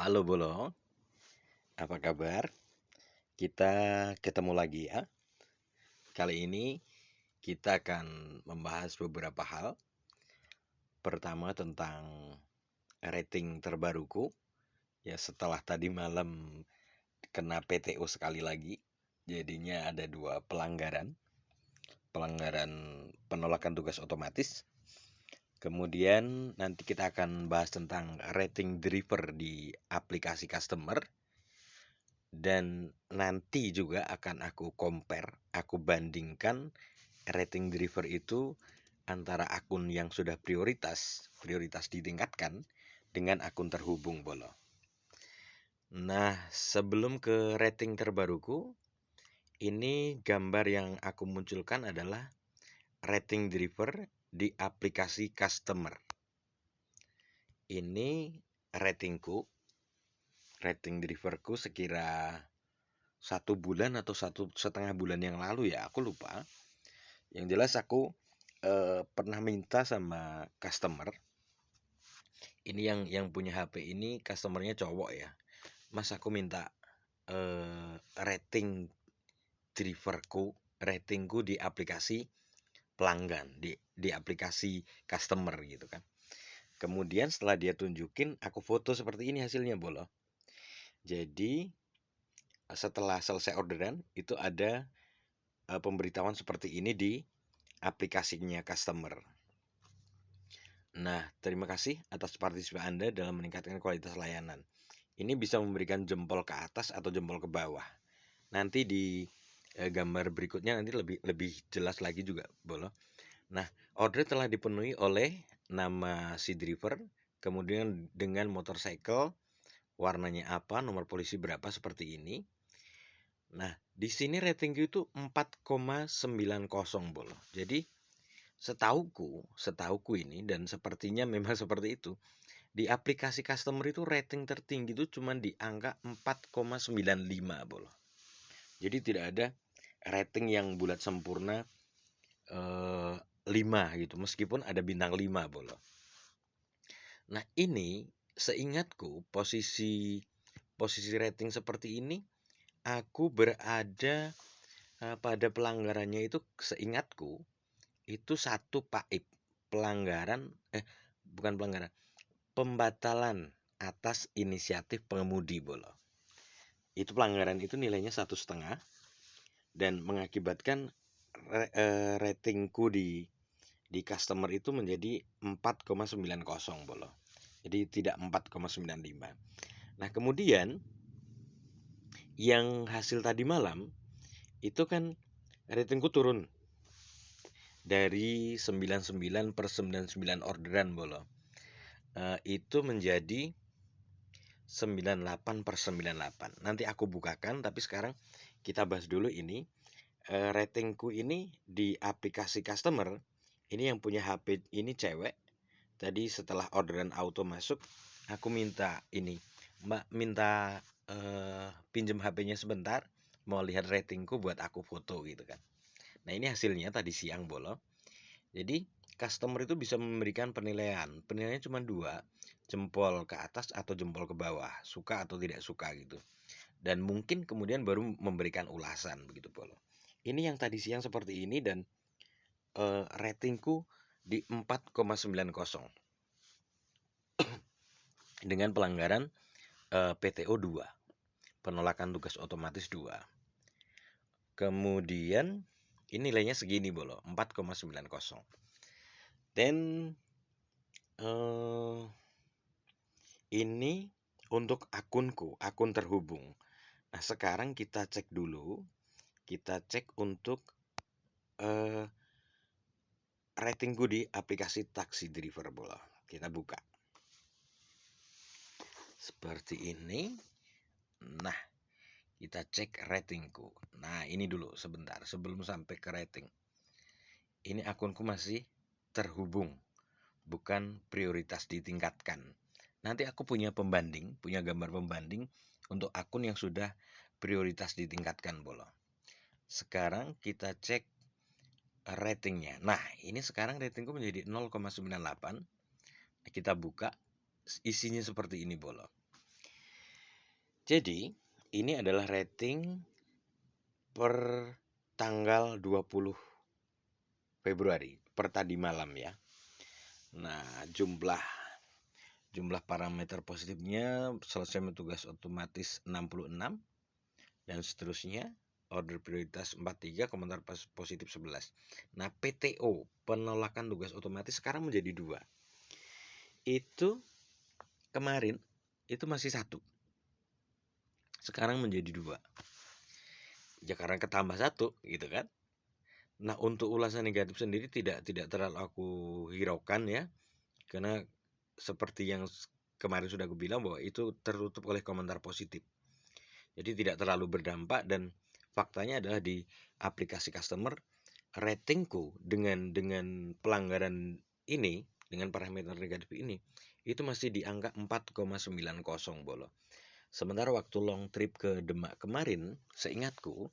Halo Bolo, apa kabar? Kita ketemu lagi ya. Kali ini kita akan membahas beberapa hal. Pertama tentang rating terbaruku. Ya setelah tadi malam kena PTO sekali lagi. Jadinya ada dua pelanggaran. Pelanggaran penolakan tugas otomatis. Kemudian nanti kita akan bahas tentang rating driver di aplikasi customer. Dan nanti juga akan aku compare, aku bandingkan rating driver itu antara akun yang sudah prioritas ditingkatkan dengan akun terhubung Bolo. Nah, sebelum ke rating terbaruku, ini gambar yang aku munculkan adalah rating driver di aplikasi customer. Ini rating driverku sekira 1 bulan atau 1,5 bulan yang lalu ya, aku lupa. Yang jelas aku pernah minta sama customer. Ini yang punya HP ini customernya cowok ya. Mas aku minta ratingku di aplikasi pelanggan, di aplikasi customer gitu kan. Kemudian setelah dia tunjukin, aku foto seperti ini hasilnya Bolo. Jadi setelah selesai orderan itu ada pemberitahuan seperti ini di aplikasinya customer. Nah, terima kasih atas partisipasi Anda dalam meningkatkan kualitas layanan. Ini bisa memberikan jempol ke atas atau jempol ke bawah. Nanti di gambar berikutnya nanti lebih jelas lagi juga, Bolo. Nah, order telah dipenuhi oleh nama si driver, kemudian dengan motorcycle, warnanya apa, nomor polisi berapa seperti ini. Nah, di sini rating itu 4,90 Bolo. Jadi setauku ini dan sepertinya memang seperti itu. Di aplikasi customer itu rating tertinggi itu cuma di angka 4,95 Bolo. Jadi tidak ada rating yang bulat sempurna 5 gitu, meskipun ada bintang 5 Bolo. Nah, ini seingatku posisi rating seperti ini aku berada pada pelanggarannya itu seingatku itu satu paib bukan pelanggaran, pembatalan atas inisiatif pengemudi Bolo. Itu pelanggaran itu nilainya 1,5 dan mengakibatkan ratingku di customer itu menjadi 4,90 Bolo. Jadi tidak 4,95. Nah, kemudian yang hasil tadi malam itu kan ratingku turun dari 99/99 orderan Bolo. Itu menjadi 98/98. Nanti aku bukakan, tapi sekarang kita bahas dulu ini. Ratingku ini di aplikasi customer, ini yang punya HP ini cewek. Tadi setelah orderan auto masuk, aku minta ini, Mbak minta pinjem HP-nya sebentar, mau lihat ratingku buat aku foto gitu kan. Nah, ini hasilnya tadi siang Bolo. Jadi customer itu bisa memberikan penilaian. Penilaiannya cuma 2, jempol ke atas atau jempol ke bawah, suka atau tidak suka gitu. Dan mungkin kemudian baru memberikan ulasan begitu Bolo. Ini yang tadi siang seperti ini dan ratingku di 4,90 dengan pelanggaran PTO 2, penolakan tugas otomatis 2. Kemudian ini nilainya segini Bolo, 4,90. Dan ini untuk akunku, akun terhubung. Nah, sekarang kita cek dulu, kita cek untuk ratingku di aplikasi taksi driver Bolo. Kita buka. Seperti ini. Nah, kita cek ratingku. Nah, ini dulu sebentar sebelum sampai ke rating. Ini akunku masih terhubung, bukan prioritas ditingkatkan. Nanti aku punya pembanding, punya gambar pembanding untuk akun yang sudah prioritas ditingkatkan Bolo. Sekarang kita cek ratingnya. Nah, ini sekarang ratingku menjadi 0,98. Kita buka, isinya seperti ini Bolo. Jadi, ini adalah rating per tanggal 20 Februari, per tadi malam ya. Nah, jumlah parameter positifnya selesai tugas otomatis 66 dan seterusnya. Order prioritas 43, komentar positif 11. Nah, PTO, penolakan tugas otomatis sekarang menjadi 2. Itu kemarin itu masih 1. Sekarang menjadi 2. Ya karena ketambah 1 gitu kan. Nah, untuk ulasan negatif sendiri tidak terlalu aku hiraukan ya. Karena seperti yang kemarin sudah aku bilang bahwa itu tertutup oleh komentar positif. Jadi tidak terlalu berdampak dan faktanya adalah di aplikasi customer ratingku dengan pelanggaran ini, dengan parameter negatif ini, itu masih di angka 4,90 bolo. Sementara waktu long trip ke Demak kemarin, seingatku,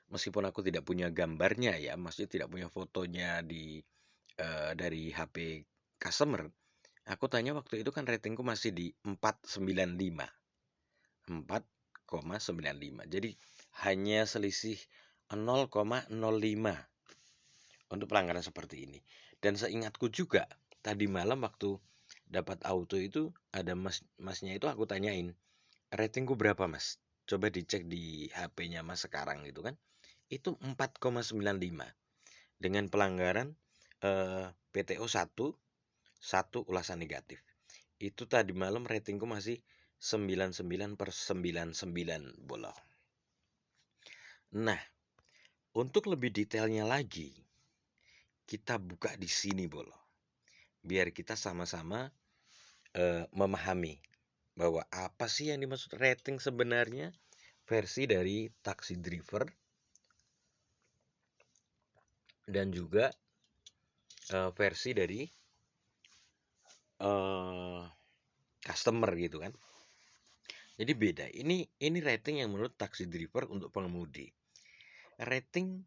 meskipun aku tidak punya gambarnya ya, maksudnya tidak punya fotonya dari HP customer, aku tanya waktu itu kan ratingku masih di 4,95. 4,95. Jadi hanya selisih 0,05 untuk pelanggaran seperti ini. Dan seingatku juga tadi malam waktu dapat auto itu ada masnya itu aku tanyain, ratingku berapa mas? Coba dicek di HP-nya mas sekarang gitu kan. Itu 4,95 dengan pelanggaran PTO 1 ulasan negatif. Itu tadi malam ratingku masih 99/99 bolo. Nah, untuk lebih detailnya lagi, kita buka di sini bolo. Biar kita sama-sama memahami bahwa apa sih yang dimaksud rating sebenarnya versi dari taxi driver dan juga versi dari customer gitu kan. Jadi beda. Ini rating yang menurut taxi driver untuk pengemudi. Rating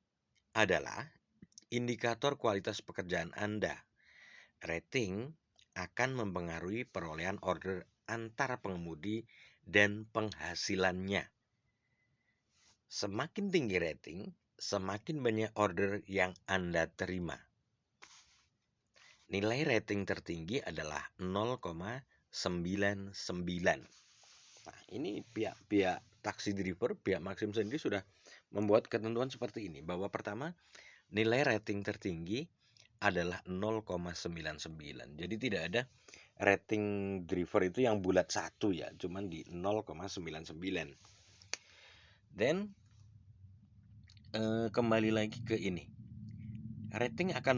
adalah indikator kualitas pekerjaan Anda. Rating akan mempengaruhi perolehan order antara pengemudi dan penghasilannya. Semakin tinggi rating, semakin banyak order yang Anda terima. Nilai rating tertinggi adalah 0,99. Nah, ini pihak taxi driver, pihak Maxim sendiri sudah membuat ketentuan seperti ini, bahwa pertama, nilai rating tertinggi adalah 0,99. Jadi tidak ada rating driver itu yang bulat 1 ya, cuman di 0,99. Dan kembali lagi ke ini. Rating akan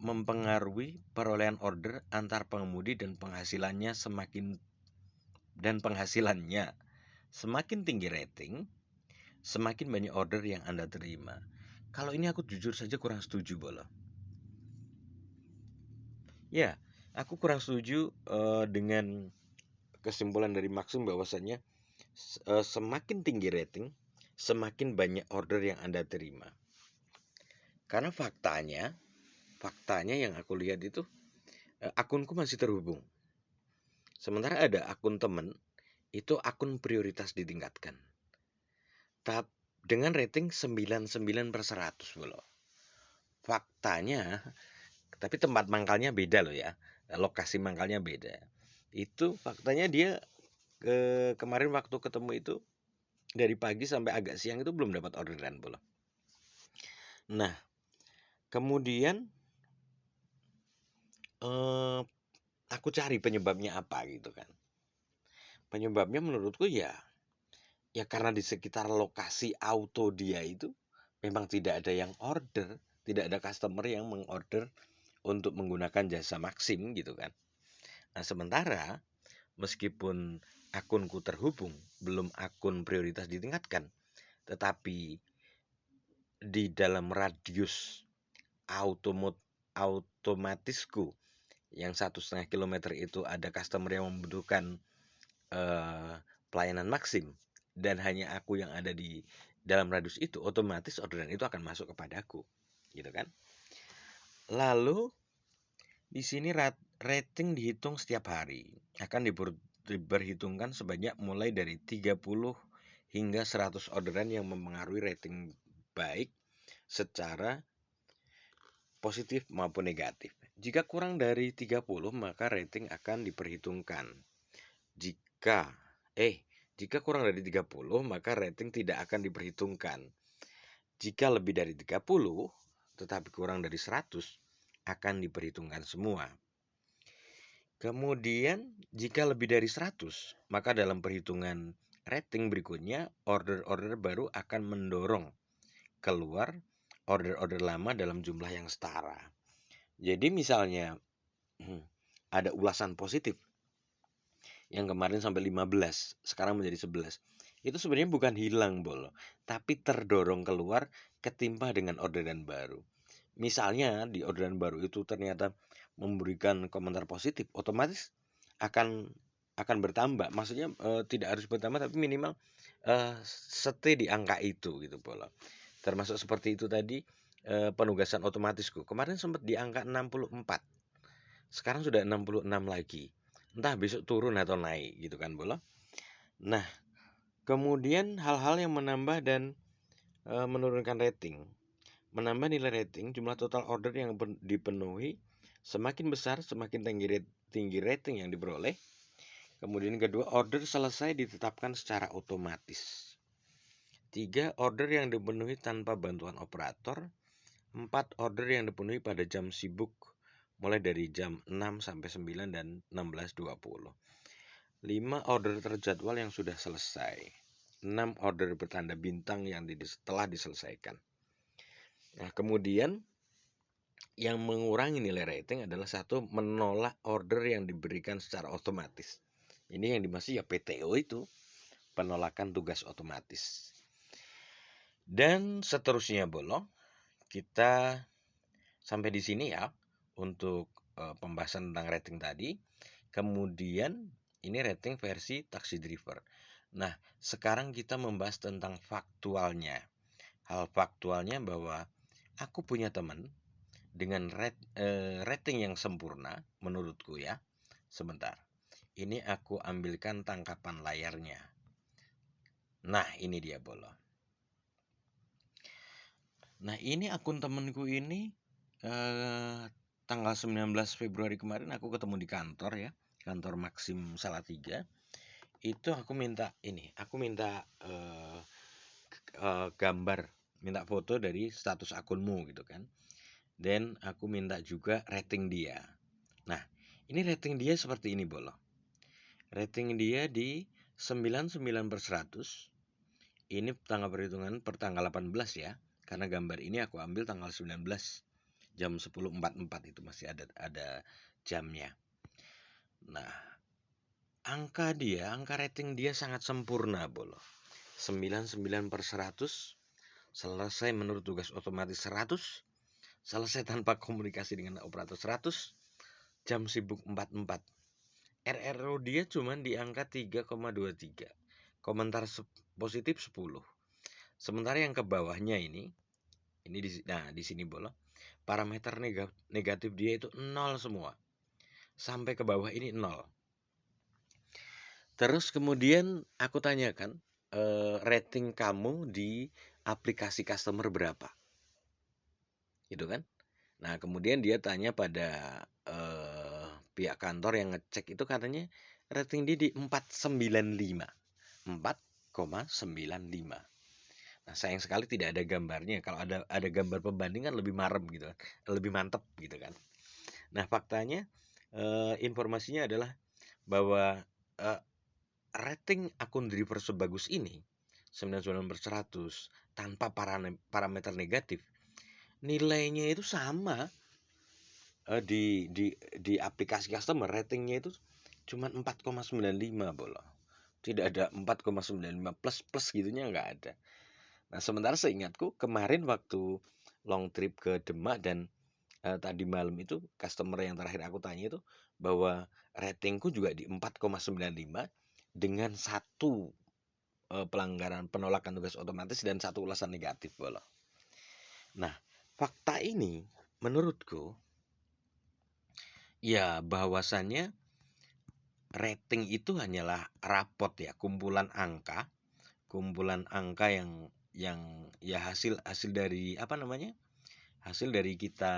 mempengaruhi perolehan order antar pengemudi dan penghasilannya Semakin tinggi rating, semakin banyak order yang Anda terima. Kalau ini aku jujur saja kurang setuju bolo. Ya, aku kurang setuju dengan kesimpulan dari Maxim bahwasannya semakin tinggi rating, semakin banyak order yang Anda terima. Karena faktanya yang aku lihat itu akunku masih terhubung. Sementara ada akun temen, itu akun prioritas ditingkatkan. Dengan rating 99/100 loh. Faktanya, tapi tempat mangkalnya beda loh ya. Lokasi mangkalnya beda. Itu faktanya dia kemarin waktu ketemu itu dari pagi sampai agak siang itu belum dapat orderan loh. Nah, kemudian aku cari penyebabnya apa gitu kan. Penyebabnya menurutku ya karena di sekitar lokasi auto dia itu memang tidak ada yang order, tidak ada customer yang mengorder untuk menggunakan jasa Maxim gitu kan. Nah, sementara meskipun akunku terhubung, belum akun prioritas ditingkatkan, tetapi di dalam radius otomatisku yang 1,5 kilometer itu ada customer yang membutuhkan pelayanan Maxim dan hanya aku yang ada di dalam radius itu, otomatis orderan itu akan masuk kepadaku, gitu kan. Lalu di sini rating dihitung setiap hari, akan diperhitungkan sebanyak mulai dari 30 hingga 100 orderan yang mempengaruhi rating baik secara positif maupun negatif. Jika kurang dari 30, maka rating akan diperhitungkan. Jika jika kurang dari 30, maka rating tidak akan diperhitungkan. Jika lebih dari 30, tetapi kurang dari 100, akan diperhitungkan semua. Kemudian, jika lebih dari 100, maka dalam perhitungan rating berikutnya, order-order baru akan mendorong keluar order-order lama dalam jumlah yang setara. Jadi misalnya ada ulasan positif yang kemarin sampai 15, sekarang menjadi 11. Itu sebenarnya bukan hilang bol, tapi terdorong keluar ketimpa dengan orderan baru. Misalnya di orderan baru itu ternyata memberikan komentar positif, otomatis akan bertambah. Maksudnya tidak harus bertambah, tapi minimal stay di angka itu gitu pola. Termasuk seperti itu tadi penugasan otomatisku. Kemarin sempat di angka 64. Sekarang sudah 66 lagi. Entah besok turun atau naik gitu kan bola. Nah, kemudian hal-hal yang menambah dan menurunkan rating. Menambah nilai rating, jumlah total order yang dipenuhi semakin besar, semakin tinggi rating yang diperoleh. Kemudian kedua, order selesai ditetapkan secara otomatis. 3, order yang dipenuhi tanpa bantuan operator. 4, order yang dipenuhi pada jam sibuk mulai dari jam 6 sampai 9 dan 16.20. 5, order terjadwal yang sudah selesai. 6, order bertanda bintang yang telah diselesaikan. Nah, kemudian yang mengurangi nilai rating adalah satu, menolak order yang diberikan secara otomatis. Ini yang dimaksud ya PTO itu, penolakan tugas otomatis. Dan seterusnya bolong, kita sampai di sini ya untuk pembahasan tentang rating tadi. Kemudian ini rating versi taxi driver. Nah, sekarang kita membahas tentang faktualnya. Hal faktualnya bahwa aku punya teman dengan rating yang sempurna menurutku ya. Sebentar. Ini aku ambilkan tangkapan layarnya. Nah, ini dia bola. Nah, ini akun temanku ini tanggal 19 Februari kemarin aku ketemu di kantor ya. Kantor Maxim Salatiga. Itu aku minta gambar, minta foto dari status akunmu gitu kan. Dan aku minta juga rating dia. Nah, ini rating dia seperti ini bolo. Rating dia di 99/100. Ini tanggal perhitungan per tanggal 18 ya. Karena gambar ini aku ambil tanggal 19 jam 10.44 itu masih ada jamnya. Nah, angka rating dia sangat sempurna bolo. 99/100, selesai menurut tugas otomatis 100, selesai tanpa komunikasi dengan operator 100, jam sibuk 44. RRO dia cuma di angka 3,23. Komentar positif 10. Sementara yang ke bawahnya ini di sini bola. Parameter negatif dia itu 0 semua. Sampai ke bawah ini 0. Terus kemudian aku tanyakan, rating kamu di aplikasi customer berapa? Gitu kan? Nah, kemudian dia tanya pada pihak kantor yang ngecek itu katanya rating dia di 4,95. 4,95. Nah, sayang sekali tidak ada gambarnya. Kalau ada gambar pembanding kan lebih marem gitu kan. Lebih mantep gitu kan. Nah, faktanya informasinya adalah bahwa rating akun driver sebagus ini 99/100 tanpa parameter negatif, nilainya itu sama di aplikasi customer, ratingnya itu cuma 4,95 bola. Tidak ada 4,95 plus gitunya nggak ada. Nah, sementara seingatku kemarin waktu long trip ke Demak dan tadi malam itu customer yang terakhir aku tanya itu bahwa ratingku juga di 4,95 dengan satu pelanggaran penolakan tugas otomatis dan satu ulasan negatif bola. Nah, fakta ini menurutku ya bahwasannya rating itu hanyalah rapot ya, kumpulan angka yang ya hasil hasil dari apa namanya? Hasil dari kita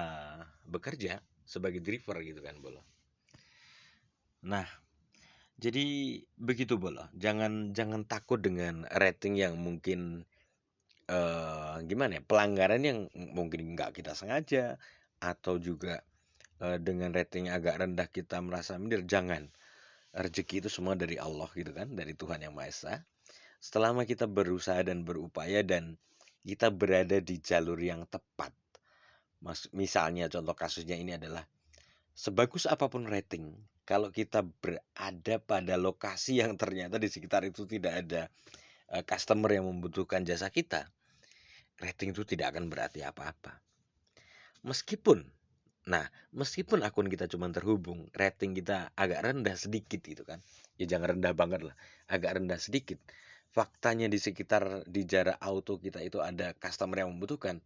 bekerja sebagai driver gitu kan, Bolo. Nah, jadi begitu, Bolo. Jangan jangan takut dengan rating yang mungkin gimana ya? Pelanggaran yang mungkin nggak kita sengaja atau juga dengan rating agak rendah kita merasa minder. Jangan. Rezeki itu semua dari Allah gitu kan, dari Tuhan Yang Maha Esa. Selama kita berusaha dan berupaya dan kita berada di jalur yang tepat. Misalnya contoh kasusnya ini adalah sebagus apapun rating, kalau kita berada pada lokasi yang ternyata di sekitar itu tidak ada customer yang membutuhkan jasa kita, rating itu tidak akan berarti apa-apa. Meskipun, meskipun akun kita cuma terhubung, rating kita agak rendah sedikit gitu kan. Ya jangan rendah banget lah, agak rendah sedikit. Faktanya di sekitar di jarak auto kita itu ada customer yang membutuhkan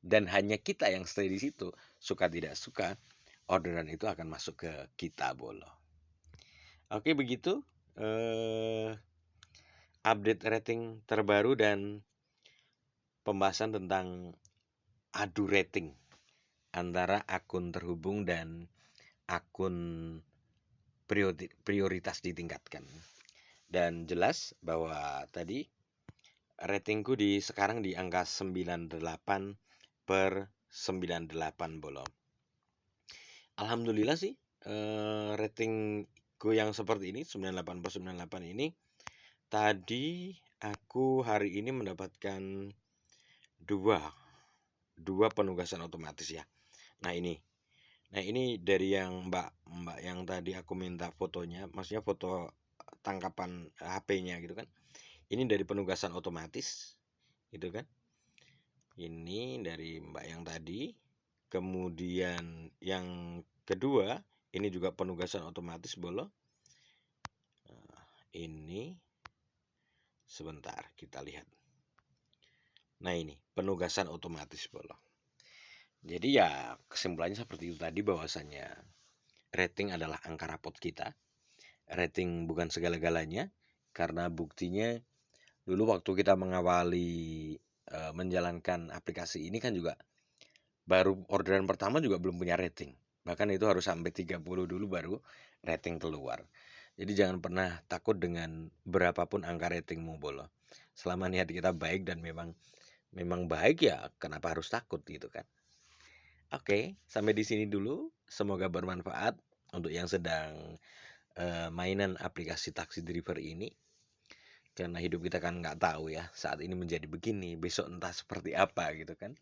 dan hanya kita yang stay di situ, suka tidak suka, orderan itu akan masuk ke kita, Bolo. Oke, begitu update rating terbaru dan pembahasan tentang adu rating antara akun terhubung dan akun prioritas ditingkatkan. Dan jelas bahwa tadi ratingku sekarang di angka 98/98, Bolo. Alhamdulillah sih ratingku yang seperti ini 98/98 ini tadi aku hari ini mendapatkan dua penugasan otomatis ya. Nah ini dari yang Mbak yang tadi aku minta fotonya, maksudnya foto tangkapan HP-nya gitu kan. Ini dari penugasan otomatis gitu kan. Ini dari Mbak yang tadi. Kemudian yang kedua, ini juga penugasan otomatis, Bolo. Ini sebentar kita lihat. Nah, ini penugasan otomatis, Bolo. Jadi ya kesimpulannya seperti itu tadi, bahwasannya rating adalah angka rapot kita. Rating bukan segala-galanya, karena buktinya dulu waktu kita mengawali menjalankan aplikasi ini kan juga baru orderan pertama juga belum punya rating. Bahkan itu harus sampai 30 dulu baru rating keluar. Jadi jangan pernah takut dengan berapapun angka ratingmu, Bolo. Selama niat kita baik dan memang baik, ya kenapa harus takut gitu kan. Oke, sampai di sini dulu. Semoga bermanfaat untuk yang sedang mainan aplikasi taksi driver ini. Karena hidup kita kan nggak tahu ya, saat ini menjadi begini, besok entah seperti apa gitu kan.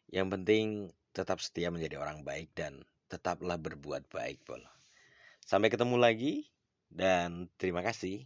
Yang penting tetap setia menjadi orang baik dan tetaplah berbuat baik, Bolo. Sampai ketemu lagi dan terima kasih.